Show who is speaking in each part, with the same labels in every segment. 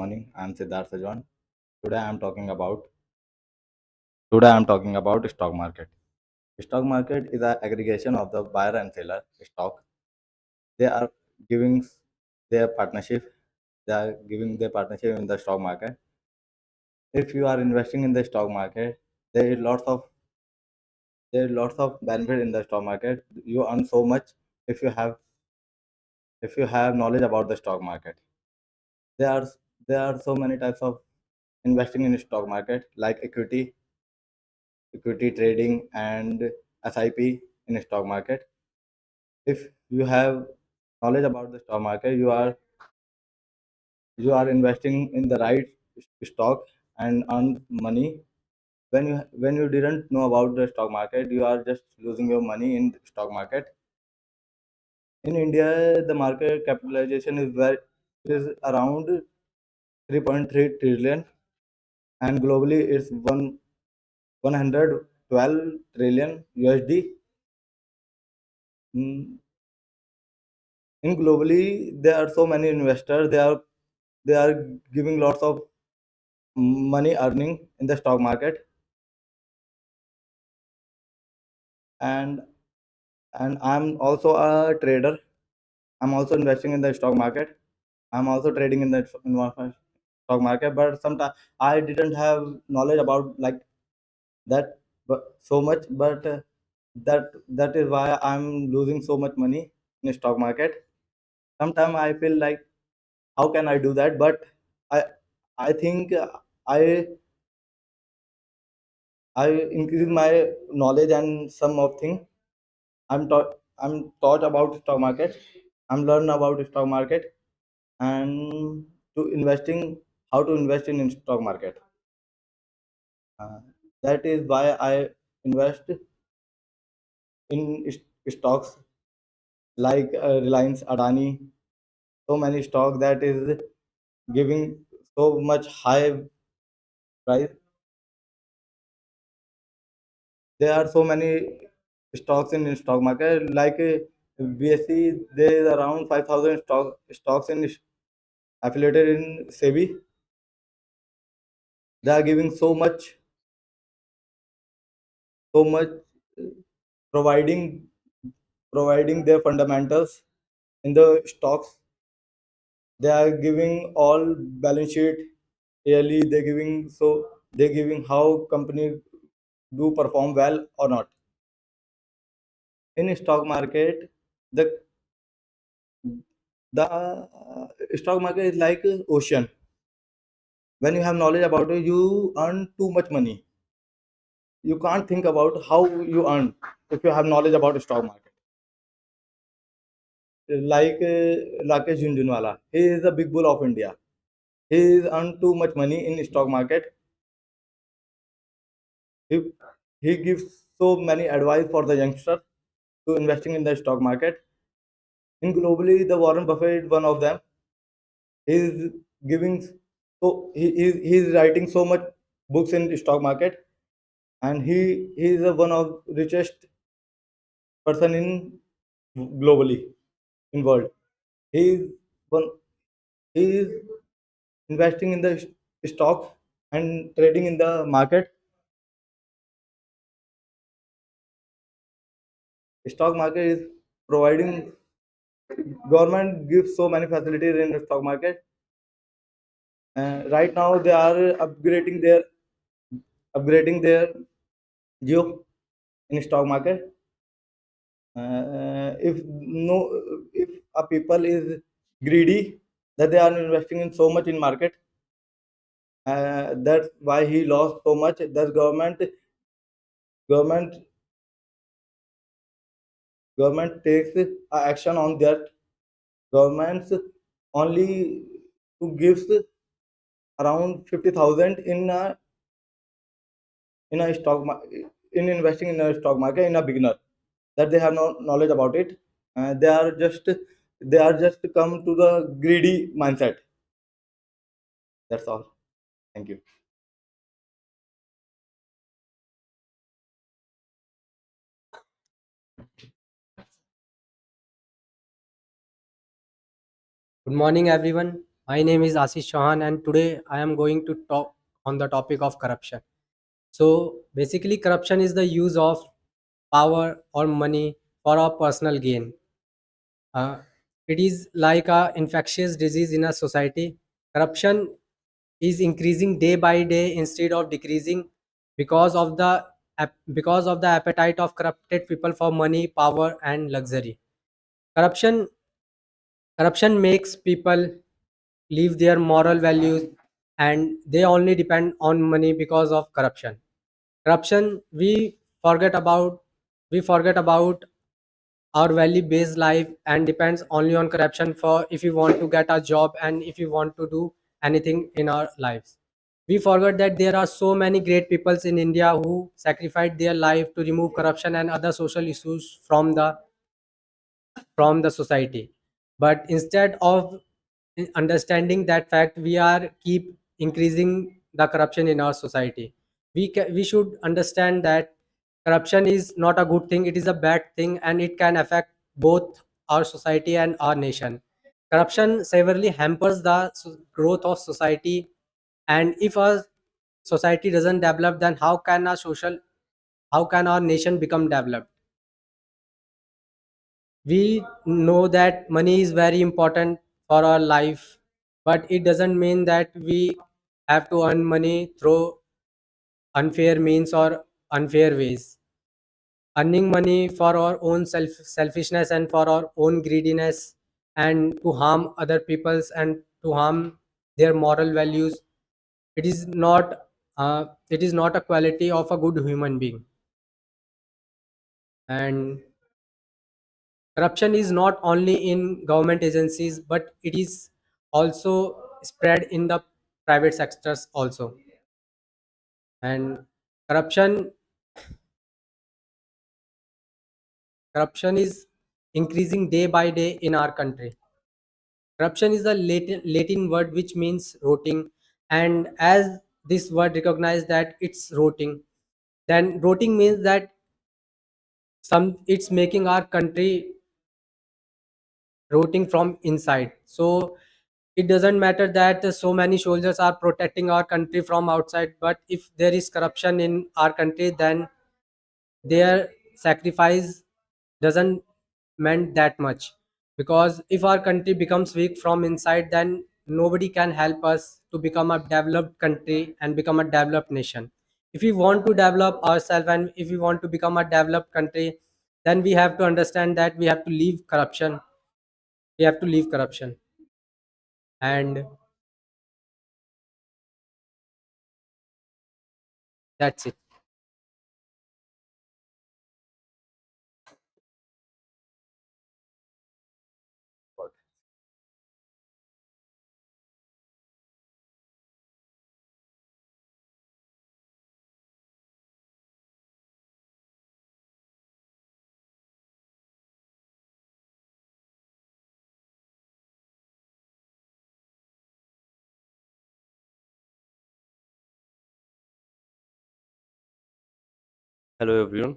Speaker 1: morning. I'm Siddharth Sajan. Today I'm talking about today I'm talking about stock market. Stock market is an aggregation of the buyer and seller stock. They are giving their partnership. They are giving their partnership in the stock market. If you are investing in the stock market, there is lots of benefit in the stock market. You earn so much if you have knowledge about the stock market. There are there are so many types of investing in stock market like equity trading and SIP in stock market. If you have knowledge about the stock market, you are investing in the right stock and earn money. When you didn't know about the stock market, you are just losing your money in the stock market. In India, the market capitalization is around 3.3 trillion, and globally it's 112 trillion USD. Mm, in globally there are so many investors. They are giving lots of money earning in the stock market, and I'm also a trader. I'm also investing in the stock market. I'm also trading in the stock market, but sometimes I didn't have knowledge about like that but so much, but that is why I'm losing so much money in stock market. Sometimes I feel like how can I do that, but i I think i I increase my knowledge and some of thing. I'm taught about stock market. I'm learn about stock market and to investing how to invest in stock market. Uh, that is why I invest in stocks like Reliance, Adani, so many stock that is giving so much high price. There are so many stocks in stock market like BSE. There is around 5,000 stocks in affiliated in SEBI. They are giving so much uh, providing providing their fundamentals in the stocks. They are giving all balance sheet yearly. They're giving how company do perform well or not. In stock market, the stock market is like a ocean. When you have knowledge about it, you earn too much money. You can't think about how you earn if you have knowledge about stock market. Like Rakesh Junjunwala, he is the big bull of India. He is earned too much money in stock market. He he gives so many advice for the youngster to investing in the stock market. In globally, the Warren Buffett is one of them. He is giving he's writing so much books in stock market, and he is the one of richest person in globally in world. He is one. He is investing in the stock and trading in the market. Stock market is providing. Government gives so many facilities in the stock market. Right now, they are upgrading their geo in stock market. If a people is greedy that they are investing in so much in market, that's why he lost so much. That government government takes action on that. Governments only to gives around 50,000 in a in investing in a stock market in a beginner, that they have no knowledge about it. They are just come to the greedy mindset. That's all. Thank you.
Speaker 2: Good morning, everyone. My name is Ashish Chauhan, and today I am going to talk on the topic of corruption. So, basically, corruption is the use of power or money for our personal gain. Uh, it is like a infectious disease in a society. Corruption is increasing day by day instead of decreasing because of the because of the appetite of corrupted people for money, power, and luxury. Corruption corruption makes people leave their moral values, and they only depend on money because of corruption. We forget about our value based life and depends only on corruption for if you want to get a job and if you want to do anything in our lives. We forget that there are so many great peoples in India who sacrificed their life to remove corruption and other social issues from the society. But instead of understanding that fact, we are keep increasing the corruption in our society. We should understand that corruption is not a good thing, it is a bad thing, and it can affect both our society and our nation. Corruption severely hampers the growth of society, and if a society doesn't develop, then how can our nation become developed? We know that money is very important for our life, but it doesn't mean that we have to earn money through unfair means or unfair ways. Earning money for our own selfishness and for our own greediness and to harm other people's and to harm their moral values, it is not it is not a quality of a good human being. And corruption is not only in government agencies, but it is also spread in the private sectors also. And corruption corruption is increasing day by day in our country. Corruption is a Latin word which means rotting, and as this word recognizes that it's rotting, then rotting means that some it's making our country rotting from inside. So it doesn't matter that so many soldiers are protecting our country from outside, but if there is corruption in our country, then their sacrifice doesn't meant that much. Because if our country becomes weak from inside, then nobody can help us to become a developed country and become a developed nation. If we want to develop ourselves and if we want to become a developed country, then we have to understand that we have to leave corruption. And that's it.
Speaker 3: Hello everyone,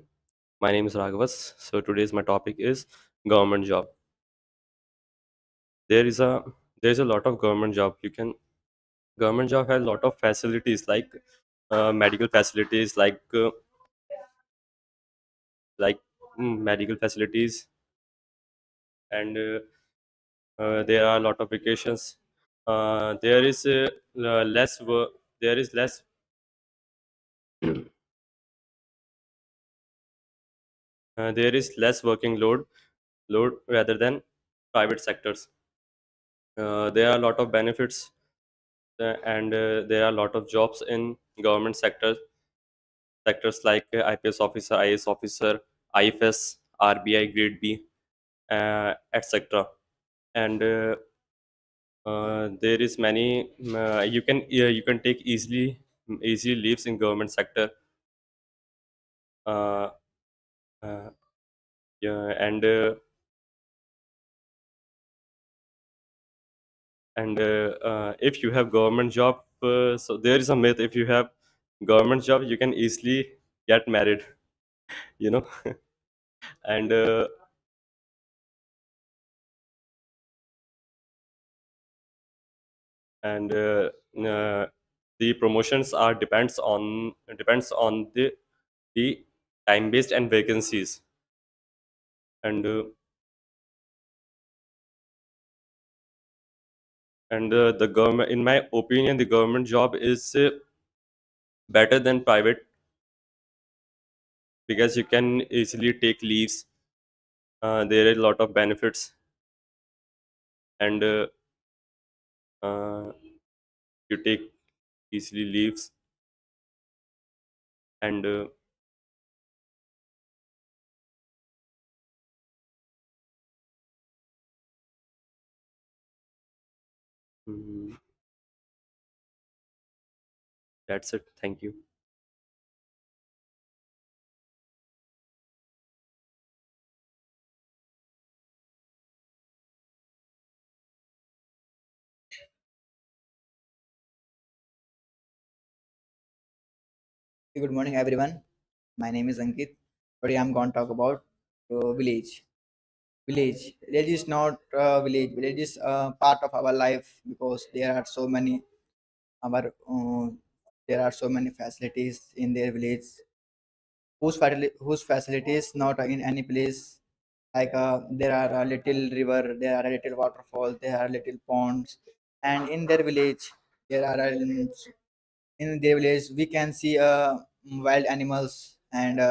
Speaker 3: my name is Raghavas. So today's my topic is government job. There is a there's a lot of government job. Government job has a lot of facilities like medical facilities, like medical facilities, and there are a lot of vacations. There is less work. There is less there is less working load rather than private sectors. There are a lot of benefits and there are a lot of jobs in government sectors like IPS officer, IAS officer, IFS, RBI grade B, etc. And there is many you can take easy leaves in government sector. Uh, uh, yeah, if you have government job, so there is a myth: if you have government job, you can easily get married. You know, and and uh, the promotions are depends on the time based and vacancies, and the government, in my opinion, the government job is better than private because you can easily take leaves. There are a lot of benefits, and uh, you take easily leaves, and mm, that's it. Thank you.
Speaker 4: Good morning, everyone. My name is Ankit. Today I'm going to talk about village. Village is not village. Village is part of our life because our there are so many facilities in their village. Whose facilities not in any place. Like there are a little river, there are a little waterfall, there are little ponds, and in their village there are in their village we can see wild animals and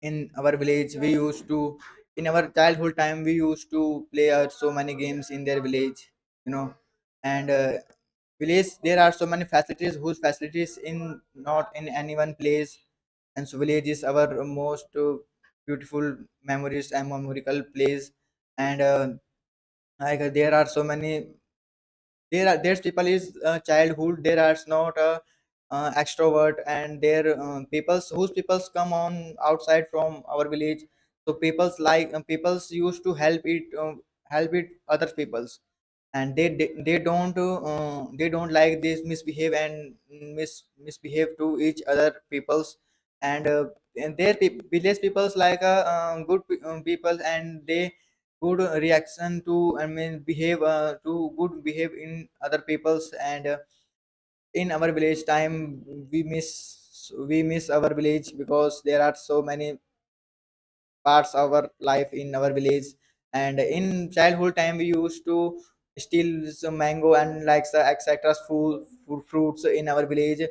Speaker 4: in our village we used to in our childhood time we used to play so many games in their village, you know. And village there are so many facilities whose facilities in not in any one place. And so village is our most beautiful memories and memorable place. And like there are so many there's people is childhood there are not extrovert and there people's whose peoples come on outside from our village. So people's like people's used to help it other people's, and they don't like this misbehave and misbehave to each other peoples. And village people's like people, and they good reaction to I mean behave to good behave in other people's. And in our village time we miss our village because there are so many parts of our life in our village. And in childhood time we used to steal some mango and like etc fruits in our village.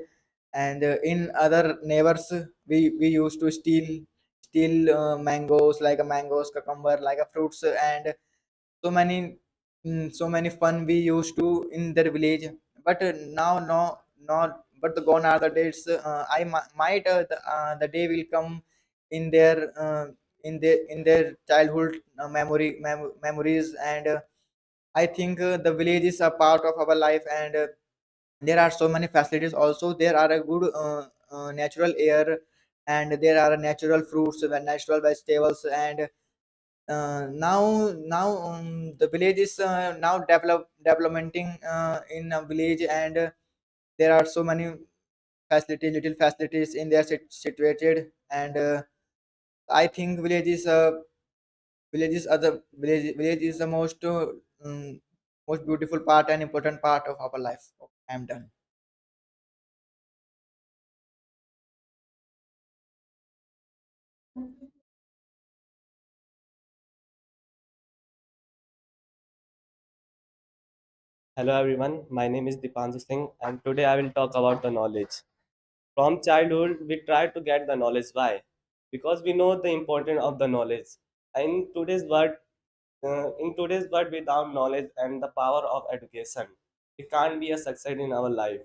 Speaker 4: And in other neighbors we used to steal mangoes like a mangoes cucumber like a fruits. And so many so many fun we used to in their village. But now no not but the gone are the days. Might the day will come in their childhood memories. And I think the village is a part of our life. And there are so many facilities also. There are a good natural air, and there are natural fruits and natural vegetables. And now the village is now developmenting in a village. And there are so many facilities little facilities in there situated. And I think village is the um, most beautiful part and important part of our life. Okay, I'm done.
Speaker 5: Hello everyone, my name is Dipanju Singh and today I will talk about the knowledge. From childhood, we try to get the knowledge. Why? Because we know the importance of the knowledge. In today's world, without knowledge and the power of education, we can't be a success in our life.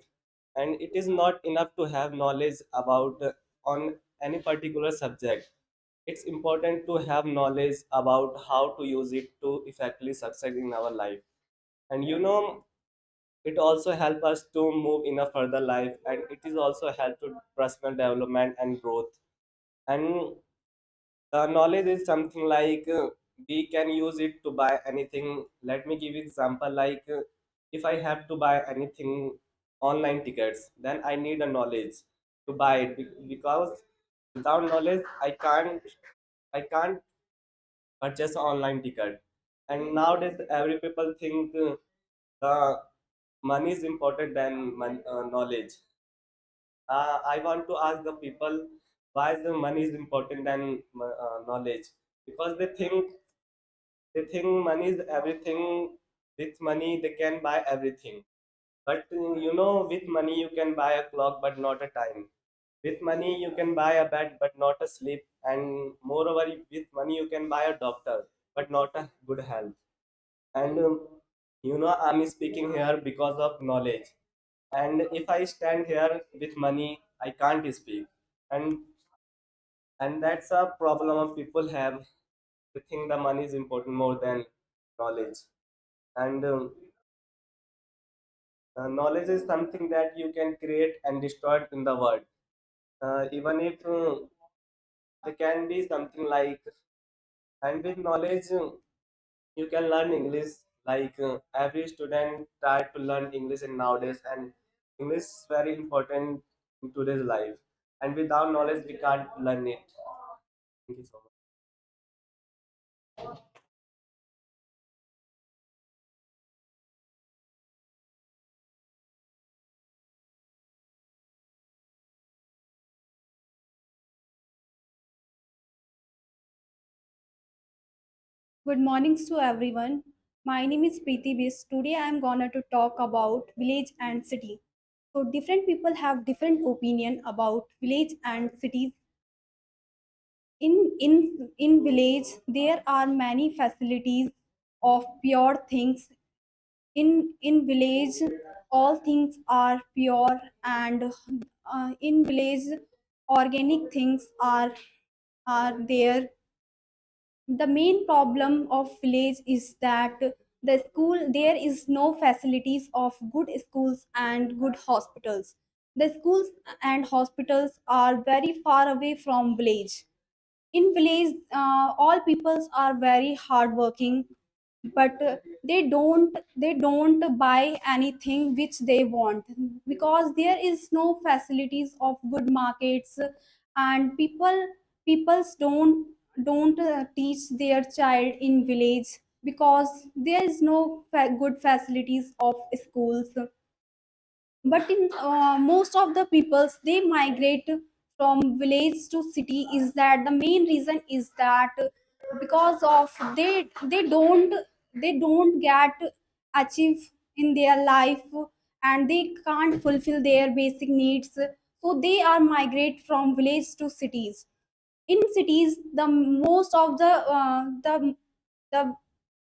Speaker 5: And it is not enough to have knowledge about on any particular subject. It's important to have knowledge about how to use it to effectively succeed in our life. And it also help us to move in a further life, and it is also help to personal development and growth. And knowledge is something like we can use it to buy anything. Let me give you example like if I have to buy anything online tickets, then I need a knowledge to buy it because without knowledge I can't purchase online ticket. And nowadays every people think money is important than knowledge. I want to ask the people, why is the money is important than knowledge? Because they think money is everything. With money they can buy everything. But with money you can buy a clock but not a time. With money you can buy a bed but not a sleep. And moreover, with money you can buy a doctor but not a good health. And I'm speaking here because of knowledge. And if I stand here with money, I can't speak. And that's a problem of people have. They think the money is important more than knowledge. And knowledge is something that you can create and destroy it in the world. Even if there can be something like, and with knowledge you can learn English. Like every student try to learn English in nowadays, and English is very important in today's life. And without knowledge we can't learn it. Thank you so much.
Speaker 6: Good mornings to everyone. My name is Preeti Bis. Today I am gonna to talk about village and city. So different people have different opinion about village and cities. In village there are many facilities of pure things. In village all things are pure, and in village organic things are there. The main problem of village is that the school there is no facilities of good schools and good hospitals. The schools and hospitals are very far away from village. In village all peoples are very hardworking, but they don't buy anything which they want, because there is no facilities of good markets. And peoples don't teach their child in village, because there is no good facilities of schools. But in most of the peoples they migrate from village to city, is that the main reason is that because of they don't get achieve in their life, and they can't fulfill their basic needs, so they are migrate from village to cities. In cities the most of the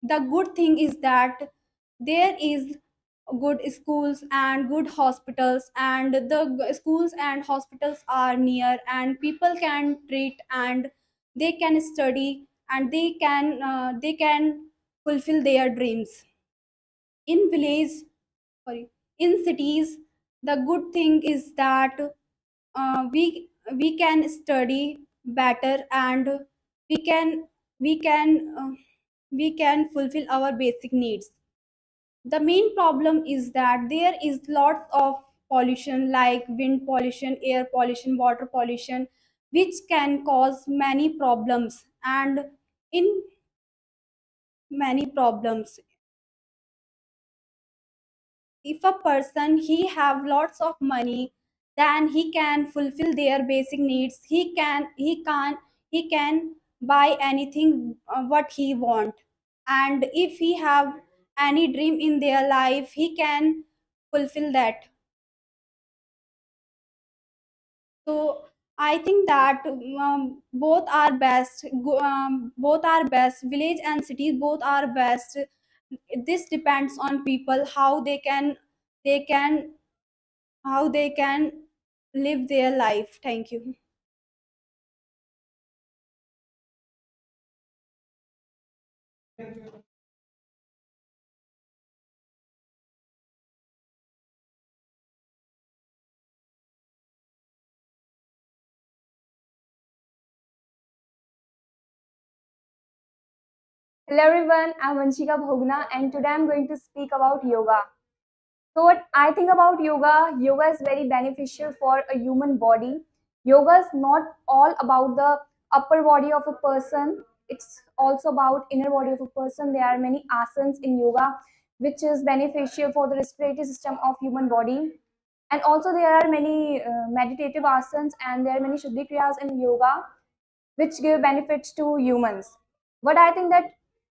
Speaker 6: the good thing is that there is good schools and good hospitals, and the schools and hospitals are near, and people can treat, and they can study, and they can fulfill their dreams. In village, sorry, in cities the good thing is that we can study better, and we can we can uh, we can fulfill our basic needs. The main problem is that there is lots of pollution, like wind pollution, air pollution, water pollution, which can cause many problems. And in many problems, if a person he have lots of money, then he can fulfill their basic needs. He can buy anything what he want. And if he have any dream in their life, he can fulfill that. So I think that both are best. Both are best, village and cities both are best. This depends on people, they can how they can live their life. Thank you.
Speaker 7: Hello everyone, I'm Vanshika Bhogna and today I'm going to speak about yoga. So what I think about yoga is very beneficial for a human body. Yoga is not all about the upper body of a person, it's also about inner body of a person. There are many asanas in yoga which is beneficial for the respiratory system of human body. And also there are many meditative asanas, and there are many shuddhi kriyas in yoga which give benefits to humans. But I think that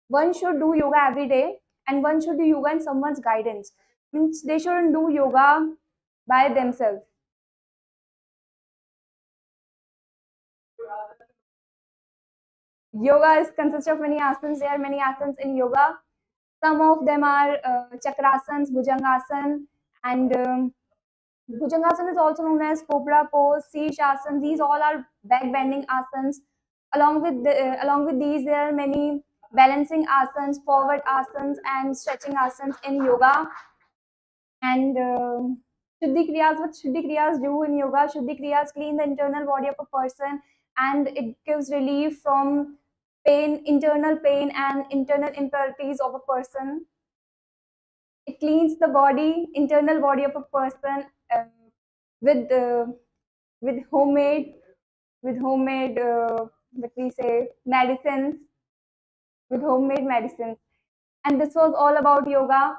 Speaker 7: one should do yoga every day, and one should do yoga in someone's guidance. Means they shouldn't do yoga by themselves. Yoga is consists of many asanas. There are many asanas in yoga. Some of them are chakrasans, bhujangasana, and bhujangasana is also known as cobra pose, shirshasana. These all are back bending asanas. Along with these, there are many balancing asanas, forward asanas, and stretching asanas in yoga. And Shuddhi Kriyas, what Shuddhi Kriyas do in yoga? Shuddhi Kriyas clean the internal body of a person, and it gives relief from pain, internal pain, and internal impurities of a person. It cleans the body, internal body of a person with uh, with homemade what we say medicines, with homemade medicines. And this was all about yoga.